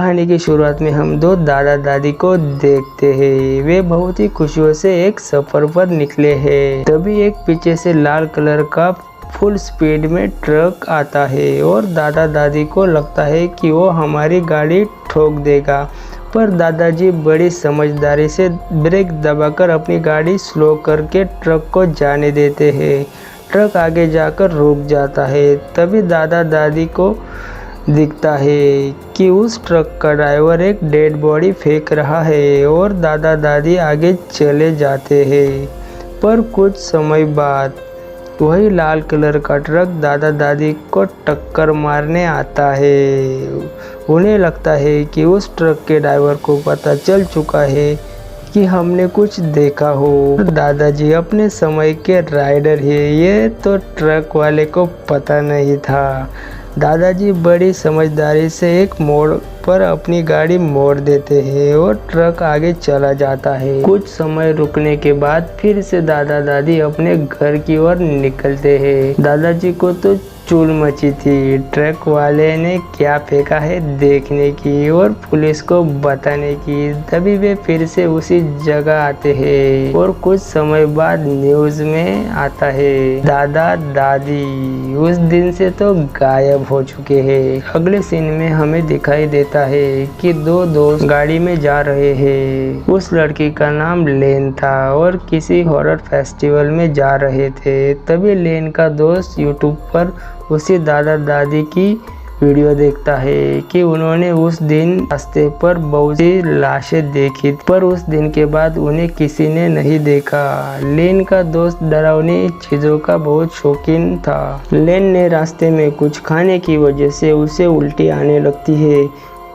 कहानी की शुरुआत में हम दो दादा दादी को देखते हैं। वे बहुत ही खुशियों से एक सफर पर निकले हैं। तभी एक पीछे से लाल कलर का फुल स्पीड में ट्रक आता है और दादा दादी को लगता है कि वो हमारी गाड़ी ठोक देगा, पर दादाजी बड़ी समझदारी से ब्रेक दबाकर अपनी गाड़ी स्लो करके ट्रक को जाने देते हैं। ट्रक आगे जाकर रुक जाता है। तभी दादा दादी को दिखता है कि उस ट्रक का ड्राइवर एक डेड बॉडी फेंक रहा है और दादा दादी आगे चले जाते हैं। पर कुछ समय बाद वही लाल कलर का ट्रक दादा दादी को टक्कर मारने आता है। उन्हें लगता है कि उस ट्रक के ड्राइवर को पता चल चुका है कि हमने कुछ देखा हो। दादाजी अपने समय के राइडर है, ये तो ट्रक वाले को पता नहीं था। दादाजी बड़ी समझदारी से एक मोड़ पर अपनी गाड़ी मोड़ देते हैं और ट्रक आगे चला जाता है। कुछ समय रुकने के बाद फिर से दादा दादी अपने घर की ओर निकलते हैं। दादाजी को तो चूल मची थी ट्रक वाले ने क्या फेंका है देखने की और पुलिस को बताने की। तभी वे फिर से उसी जगह आते हैं और कुछ समय बाद न्यूज में आता है दादा दादी उस दिन से तो गायब हो चुके हैं। अगले सीन में हमें दिखाई देता है कि दो दोस्त गाड़ी में जा रहे हैं। उस लड़की का नाम लेन था और किसी हॉरर फेस्टिवल में जा रहे थे। तभी लेन का दोस्त यूट्यूब पर उसी दादा दादी की वीडियो देखता है कि उन्होंने उस दिन रास्ते पर बहुत सी लाशें देखी, पर उस दिन के बाद उन्हें किसी ने नहीं देखा। लेन का दोस्त डरावनी चीजों का बहुत शौकीन था। लेन ने रास्ते में कुछ खाने की वजह से उसे उल्टी आने लगती है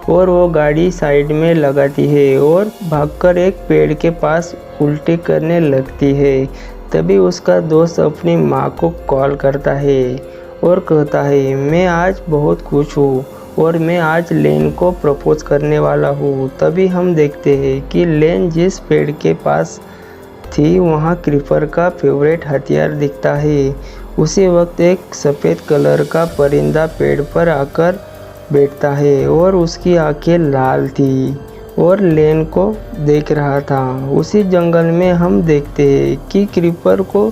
और वो गाड़ी साइड में लगाती है और भागकर एक पेड़ के पास उल्टी करने लगती है। तभी उसका दोस्त अपनी माँ को कॉल करता है और कहता है मैं आज बहुत खुश हूँ और मैं आज लेन को प्रपोज करने वाला हूँ। तभी हम देखते हैं कि लेन जिस पेड़ के पास थी वहाँ क्रीपर का फेवरेट हथियार दिखता है। उसी वक्त एक सफ़ेद कलर का परिंदा पेड़ पर आकर बैठता है और उसकी आंखें लाल थी और लेन को देख रहा था। उसी जंगल में हम देखते हैं कि क्रीपर को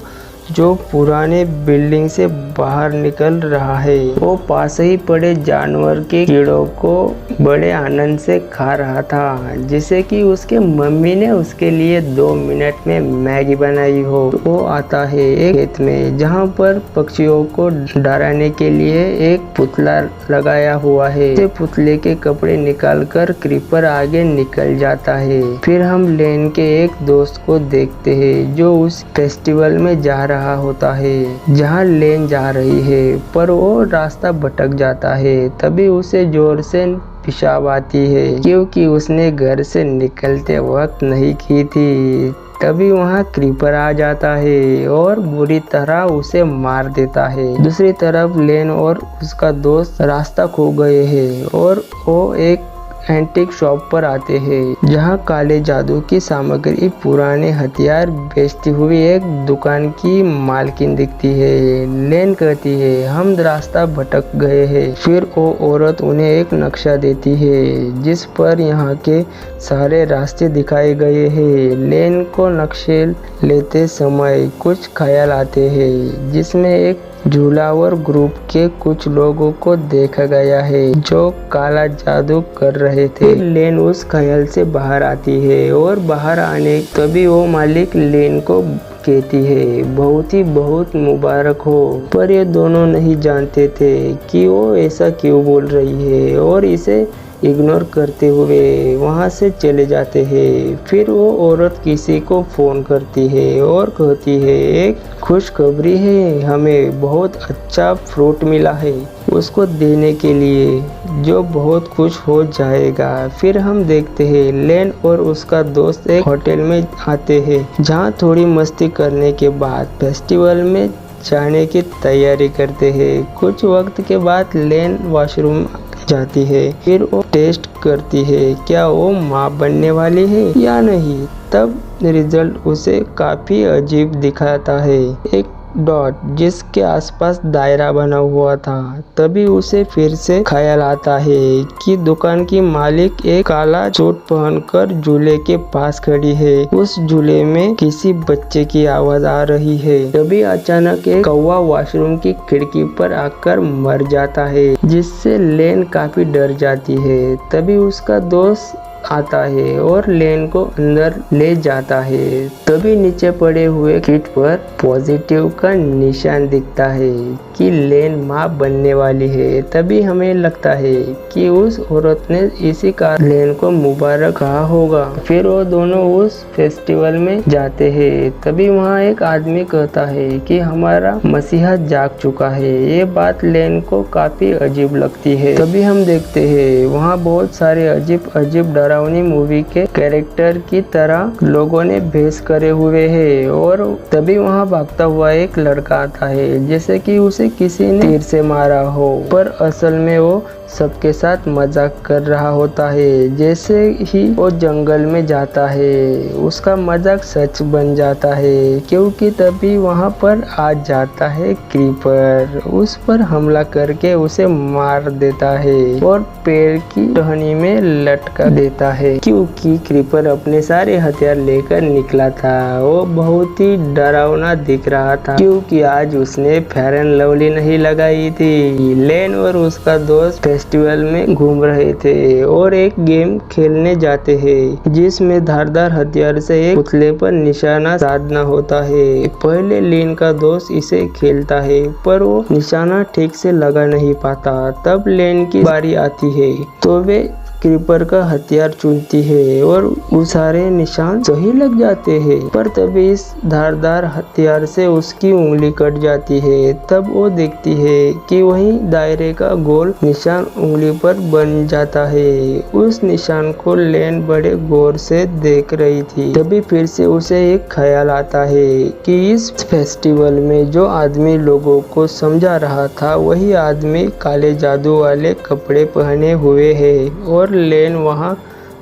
जो पुराने बिल्डिंग से बाहर निकल रहा है वो पास ही पड़े जानवर के कीड़ों को बड़े आनंद से खा रहा था, जिसे कि उसके मम्मी ने उसके लिए 2 मिनट में मैगी बनाई हो। वो आता है एक खेत में जहाँ पर पक्षियों को डराने के लिए एक पुतला लगाया हुआ है। उसे पुतले के कपड़े निकालकर क्रीपर आगे निकल जाता है। फिर हम लेन के एक दोस्त को देखते हैं जो उस फेस्टिवल में जा रहा होता है जहाँ लेन जा रही है, पर वो रास्ता भटक जाता है। तभी उसे जोर से पेशाब आती है क्योंकि उसने घर से निकलते वक्त नहीं की थी। तभी वहाँ क्रीपर आ जाता है और बुरी तरह उसे मार देता है। दूसरी तरफ लेन और उसका दोस्त रास्ता खो गए हैं और वो एक एंटीक शॉप पर आते हैं जहां काले जादू की सामग्री पुराने हथियार बेचती हुई एक दुकान की मालकिन दिखती है। लेन कहती है हम रास्ता भटक गए हैं। फिर वो औरत उन्हें एक नक्शा देती है जिस पर यहाँ के सारे रास्ते दिखाए गए हैं। लेन को नक्शे लेते समय कुछ ख्याल आते हैं जिसमें एक झूलावर ग्रुप के कुछ लोगों को देखा गया है जो काला जादू कर रहे थे। लेन उस ख्याल से बाहर आती है और बाहर आने तभी वो मालिक लेन को कहती है बहुत मुबारक हो। पर ये दोनों नहीं जानते थे कि वो ऐसा क्यों बोल रही है और इसे इग्नोर करते हुए वहाँ से चले जाते हैं। फिर वो औरत किसी को फ़ोन करती है और कहती है एक खुशखबरी है, हमें बहुत अच्छा फ्रूट मिला है उसको देने के लिए जो बहुत खुश हो जाएगा। फिर हम देखते हैं लेन और उसका दोस्त एक होटल में आते हैं जहाँ थोड़ी मस्ती करने के बाद फेस्टिवल में जाने की तैयारी करते हैं। कुछ वक्त के बाद लेन वॉशरूम जाती है। फिर वो टेस्ट करती है क्या वो माँ बनने वाली है या नहीं। तब रिजल्ट उसे काफ़ी अजीब दिखाता है। एक डॉट जिसके आसपास दायरा बना हुआ था। तभी उसे फिर से ख्याल आता है कि दुकान की मालिक एक काला सूट पहनकर झूले के पास खड़ी है। उस झूले में किसी बच्चे की आवाज आ रही है। तभी अचानक एक कौवा वॉशरूम की खिड़की पर आकर मर जाता है, जिससे लेन काफी डर जाती है। तभी उसका दोस्त आता है और लेन को अंदर ले जाता है। तभी नीचे पड़े हुए किट पर पॉजिटिव का निशान दिखता है कि लेन माँ बनने वाली है। तभी हमें लगता है कि उस औरत ने इसी का लेन को मुबारक कहा होगा। फिर वो दोनों उस फेस्टिवल में जाते हैं। तभी वहाँ एक आदमी कहता है कि हमारा मसीहा जाग चुका है। ये बात लेन को काफी अजीब लगती है। तभी हम देखते हैं वहाँ बहुत सारे अजीब अजीब डरावनी मूवी के कैरेक्टर की तरह लोगों ने भेष करे हुए हैं। और तभी वहाँ भागता हुआ एक लड़का आता है, जैसे कि उसे किसी ने तीर से मारा हो, पर असल में वो सबके साथ मजाक कर रहा होता है। जैसे ही वो जंगल में जाता है, उसका मजाक सच बन जाता है, क्योंकि तभी वहाँ पर आ जाता है क्रीपर। उस पर हमला करके उसे मार देता है और पेड़ की टहनी में लटका देता है, क्योंकि क्रीपर अपने सारे हथियार लेकर निकला था। वो बहुत ही डरावना दिख रहा था, क्योंकि आज उसने फेयर एंड लवली नहीं लगाई थी। लेन और उसका दोस्त फेस्टिवल में घूम रहे थे और एक गेम खेलने जाते हैं, जिसमें धारदार हथियार से एक पुतले पर निशाना साधना होता है। पहले लेन का दोस्त इसे खेलता है, पर वो निशाना ठीक से लगा नहीं पाता। तब लेन की बारी आती है, तो वे क्रीपर का हथियार चुनती है और वो सारे निशान सही लग जाते हैं। पर तभी इस धारदार हथियार से उसकी उंगली कट जाती है। तब वो देखती है कि वही दायरे का गोल निशान उंगली पर बन जाता है। उस निशान को लेन बड़े गौर से देख रही थी। तभी फिर से उसे एक ख्याल आता है कि इस फेस्टिवल में जो आदमी लोगों को समझा रहा था, वही आदमी काले जादू वाले कपड़े पहने हुए है। और लेन वहाँ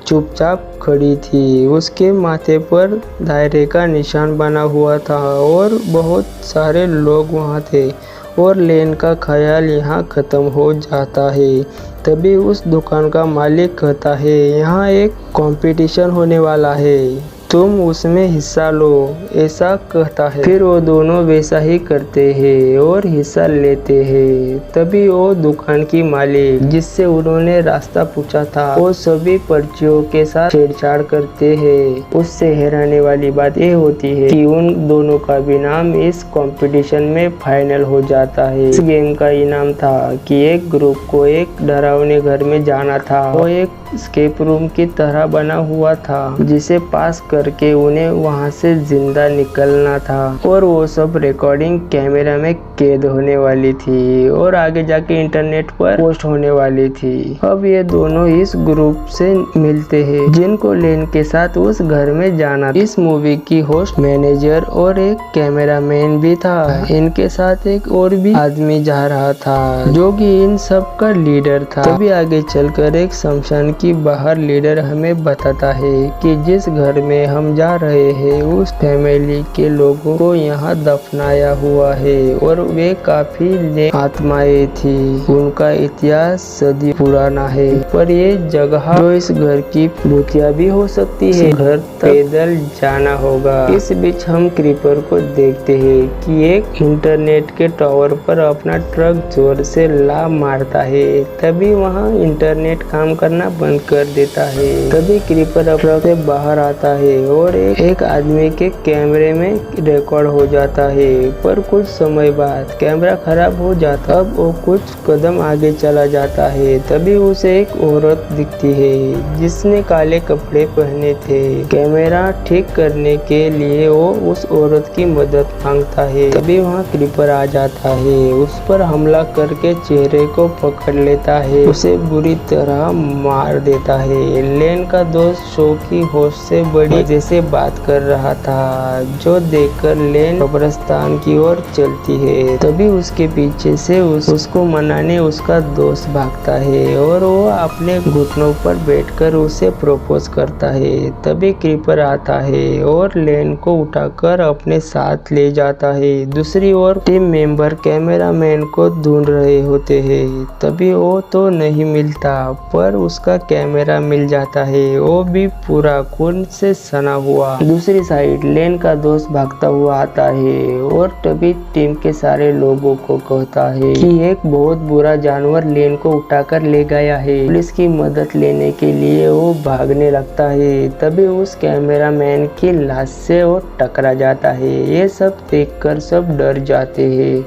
चुपचाप खड़ी थी। उसके माथे पर दायरे का निशान बना हुआ था और बहुत सारे लोग वहाँ थे। और लेन का ख्याल यहाँ खत्म हो जाता है। तभी उस दुकान का मालिक कहता है, यहाँ एक कंपटीशन होने वाला है, तुम उसमें हिस्सा लो, ऐसा कहता है। फिर वो दोनों वैसा ही करते हैं और हिस्सा लेते हैं। तभी वो दुकान की मालिक, जिससे उन्होंने रास्ता पूछा था, वो सभी पर्चियों के साथ छेड़छाड़ करते हैं। उससे हैरानी वाली बात ये होती है कि उन दोनों का भी नाम इस कंपटीशन में फाइनल हो जाता है। इस गेम का इनाम था कि एक ग्रुप को एक डरावने घर में जाना था। वो एक स्केप रूम की तरह बना हुआ था, जिसे पास करके उन्हें वहां से जिंदा निकलना था। और वो सब रिकॉर्डिंग कैमरा में कैद होने वाली थी और आगे जाके इंटरनेट पर पोस्ट होने वाली थी। अब ये दोनों इस ग्रुप से मिलते हैं, जिनको लेन के साथ उस घर में जाना। इस मूवी की होस्ट, मैनेजर और एक कैमरामैन भी था। इनके साथ एक और भी आदमी जा रहा था, जो कि इन सब का लीडर था। तभी आगे चलकर एक शमशान की बाहर लीडर हमें बताता है कि जिस घर में हम जा रहे हैं, उस फैमिली के लोगों को यहाँ दफनाया हुआ है और वे काफी नेक आत्माएं थी। उनका इतिहास सदी पुराना है, पर ये जगह जो इस घर की भूतिया भी हो सकती है। घर तक पैदल जाना होगा। इस बीच हम क्रीपर को देखते हैं कि एक इंटरनेट के टावर पर अपना ट्रक जोर से लात मारता है। तभी वहाँ इंटरनेट काम करना बंद कर देता है। तभी क्रीपर ट्रक से बाहर आता है और एक आदमी के कैमरे में रिकॉर्ड हो जाता है। पर कुछ समय बाद कैमरा खराब हो जाता। अब वो कुछ कदम आगे चला जाता है। तभी उसे एक औरत दिखती है, जिसने काले कपड़े पहने थे। कैमरा ठीक करने के लिए वो उस औरत की मदद मांगता है। तभी वहाँ क्रीपर आ जाता है, उस पर हमला करके चेहरे को पकड़ लेता है, उसे बुरी तरह मार मार देता है। लेन का दोस्त शो की होस्ट से बड़ी मजे से बात कर रहा था, जो देखकर लेन कब्रिस्तान की ओर चलती है। तभी उसके पीछे से उसको मनाने उसका दोस्त भागता है और वो अपने घुटनों पर बैठकर उसे प्रपोज करता है। तभी क्रीपर आता है और लेन को उठाकर अपने साथ ले जाता है। दूसरी ओर टीम मेंबर कैमरामैन को ढूंढ रहे होते हैं। तभी वो तो नहीं मिलता, पर उसका कैमरा मिल जाता है, वो भी पूरा खून से सना हुआ। दूसरी साइड लेन का दोस्त भागता हुआ आता है और तभी टीम के सारे लोगों को कहता है कि एक बहुत बुरा जानवर लेन को उठाकर ले गया है। पुलिस की मदद लेने के लिए वो भागने लगता है। तभी उस कैमरामैन की लाश से वो टकरा जाता है। ये सब देखकर सब डर जाते हैं,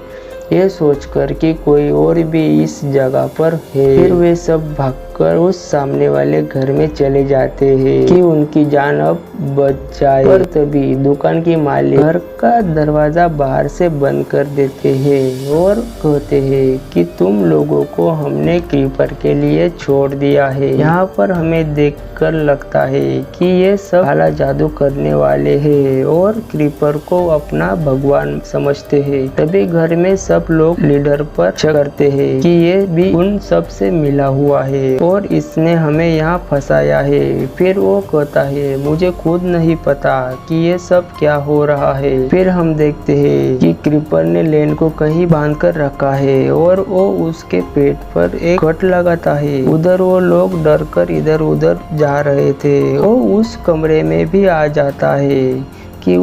ये सोचकर कि कोई और भी इस जगह पर है। फिर वे सब भागकर उस सामने वाले घर में चले जाते हैं कि उनकी जान अब बच जाए। पर तभी दुकान की मालिक घर का दरवाजा बाहर से बंद कर देते हैं और कहते हैं कि तुम लोगों को हमने क्रीपर के लिए छोड़ दिया है। यहाँ पर हमें देखकर लगता है कि ये सब काला जादू करने वाले हैं और क्रीपर को अपना भगवान समझते हैं। तभी घर में सब लोग लीडर पर शक करते हैं कि ये भी उन सब से मिला हुआ है और इसने हमें यहाँ फंसाया है। फिर वो कहता है मुझे खुद नहीं पता कि ये सब क्या हो रहा है। फिर हम देखते हैं कि क्रीपर ने लेन को कहीं बांध कर रखा है और वो उसके पेट पर एक कट लगाता है। उधर वो लोग डर कर इधर उधर जा रहे थे। वो उस कमरे में भी आ जाता है कि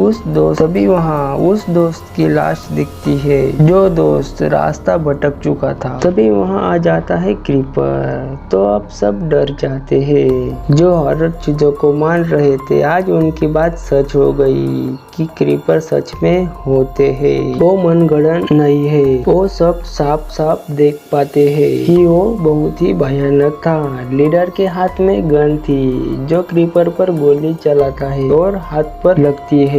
तभी वहाँ उस दोस्त की लाश दिखती है, जो दोस्त रास्ता भटक चुका था। तभी वहाँ आ जाता है क्रीपर। तो अब सब डर जाते हैं। जो हॉरर चीजों को मान रहे थे, आज उनकी बात सच हो गई कि क्रीपर सच में होते हैं। वो मनगढ़ंत नहीं है। वो सब साफ साफ देख पाते हैं कि वो बहुत ही भयानक था। लीडर के हाथ में गन थी, जो क्रीपर पर गोली चलाता है और हाथ पर लगती है।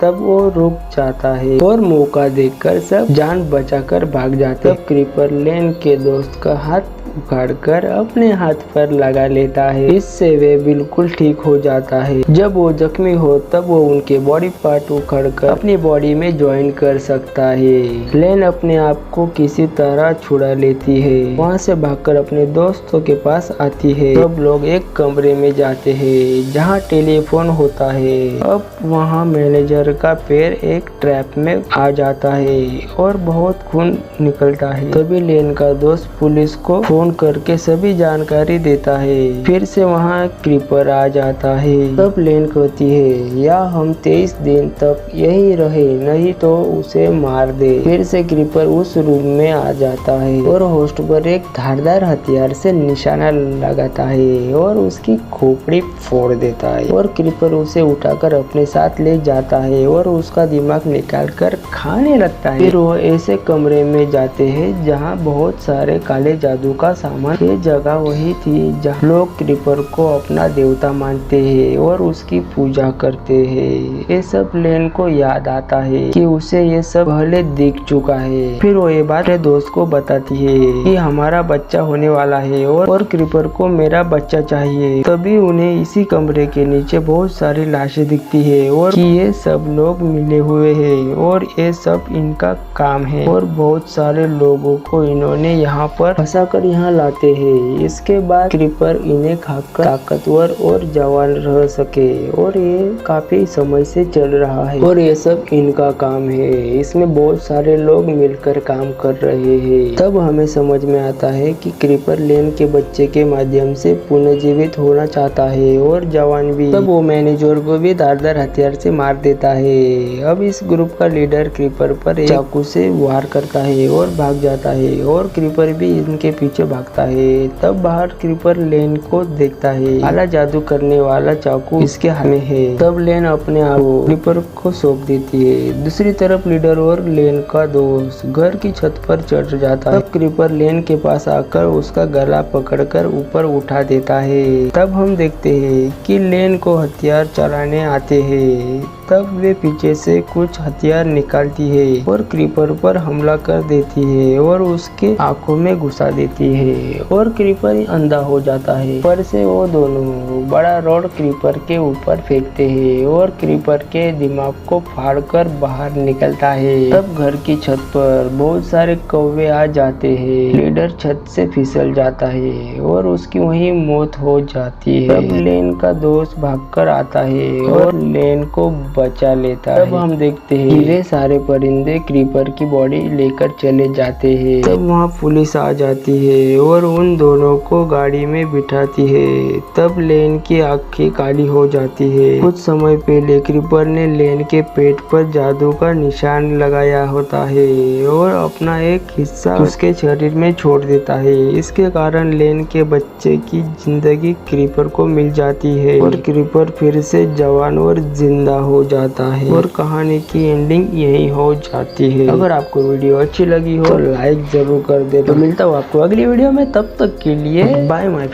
तब वो रुक जाता है और मौका देखकर सब जान बचाकर भाग जाते। तब क्रीपर लेन के दोस्त का हाथ उखाड़कर अपने हाथ पर लगा लेता है। इससे वे बिल्कुल ठीक हो जाता है। जब वो जख्मी हो तब वो उनके बॉडी पार्ट उखाड़कर अपनी बॉडी में ज्वाइन कर सकता है। लेन अपने आप को किसी तरह छुड़ा लेती है। वहाँ से भागकर अपने दोस्तों के पास आती है। सब लोग एक कमरे में जाते हैं जहाँ टेलीफोन होता है। अब वहाँ मैनेजर का पैर एक ट्रैप में आ जाता है और बहुत खून निकलता है। तभी लेन का दोस्त पुलिस को फोन करके सभी जानकारी देता है। फिर से वहाँ क्रीपर आ जाता है। तब लेन कहती है या हम 23 दिन तक यही रहे, नहीं तो उसे मार दे। फिर से क्रीपर उस रूम में आ जाता है और होस्ट पर एक धारदार हथियार से निशाना लगाता है और उसकी खोपड़ी फोड़ देता है और क्रीपर उसे उठाकर अपने साथ ले जाता है और उसका दिमाग निकाल कर खाने लगता है। फिर वो ऐसे कमरे में जाते हैं जहाँ बहुत सारे काले जादू का सामान। ये जगह वही थी जहाँ लोग क्रीपर को अपना देवता मानते हैं और उसकी पूजा करते हैं। ये सब लेन को याद आता है कि उसे ये सब पहले दिख चुका है। फिर वो ये बात अपने दोस्त को बताती है कि हमारा बच्चा होने वाला है और क्रीपर को मेरा बच्चा चाहिए। तभी उन्हें इसी कमरे के नीचे बहुत सारी लाशें दिखती है और कि ये सब लोग मिले हुए हैं और ये सब इनका काम है और बहुत सारे लोगों को इन्होंने यहाँ पर फंसा कर यहाँ लाते हैं। इसके बाद क्रीपर इन्हें खाकर ताकतवर और जवान रह सके और ये काफी समय से चल रहा है और ये सब इनका काम है। इसमें बहुत सारे लोग मिलकर काम कर रहे हैं। तब हमें समझ में आता है कि क्रीपर लेन के बच्चे के माध्यम से पुनर्जीवित होना चाहता है और जवान भी। तब वो मैनेजर को भी धारदार हथियार से मार देता है। अब इस ग्रुप का लीडर क्रीपर पर चाकू से वार करता है और भाग जाता है और क्रीपर भी इनके पीछे भागता है। तब बाहर क्रीपर लेन को देखता है। काला जादू करने वाला चाकू इसके हाथ में है। तब लेन अपने आप को क्रीपर को सौंप देती है। दूसरी तरफ लीडर और लेन का दोस्त घर की छत पर चढ़ जाता है। तब क्रीपर लेन के पास आकर उसका गला पकड़कर ऊपर उठा देता है। तब हम देखते हैं कि लेन को हथियार चलाने आते हैं। तब वे पीछे से कुछ हथियार निकालती है और क्रीपर पर हमला कर देती है और उसके आंखों में घुसा देती है। हैं और क्रीपर अंधा हो जाता है। पर से वो दोनों बड़ा रॉड क्रीपर के ऊपर फेंकते हैं और क्रीपर के दिमाग को फाड़कर बाहर निकलता है। तब घर की छत पर बहुत सारे कौवे आ जाते हैं। लीडर छत से फिसल जाता है और उसकी वहीं मौत हो जाती है। तब लेन का दोस्त भागकर आता है और लेन को बचा लेता है। तब हम देखते हैं ढेर सारे परिंदे क्रीपर की बॉडी लेकर चले जाते हैं। तब वहाँ पुलिस आ जाती है और उन दोनों को गाड़ी में बिठाती है। तब लेन की आंखें काली हो जाती है। कुछ समय पहले क्रीपर ने लेन के पेट पर जादू का निशान लगाया होता है और अपना एक हिस्सा उसके शरीर में छोड़ देता है। इसके कारण लेन के बच्चे की जिंदगी क्रीपर को मिल जाती है और क्रीपर फिर से जवान और जिंदा हो जाता है और कहानी की एंडिंग यही हो जाती है। अगर आपको वीडियो अच्छी लगी हो तो लाइक जरूर कर दे। तो मिलता हूँ आपको अगली वीडियो में, तब तक के लिए बाय माय फ्रेंड।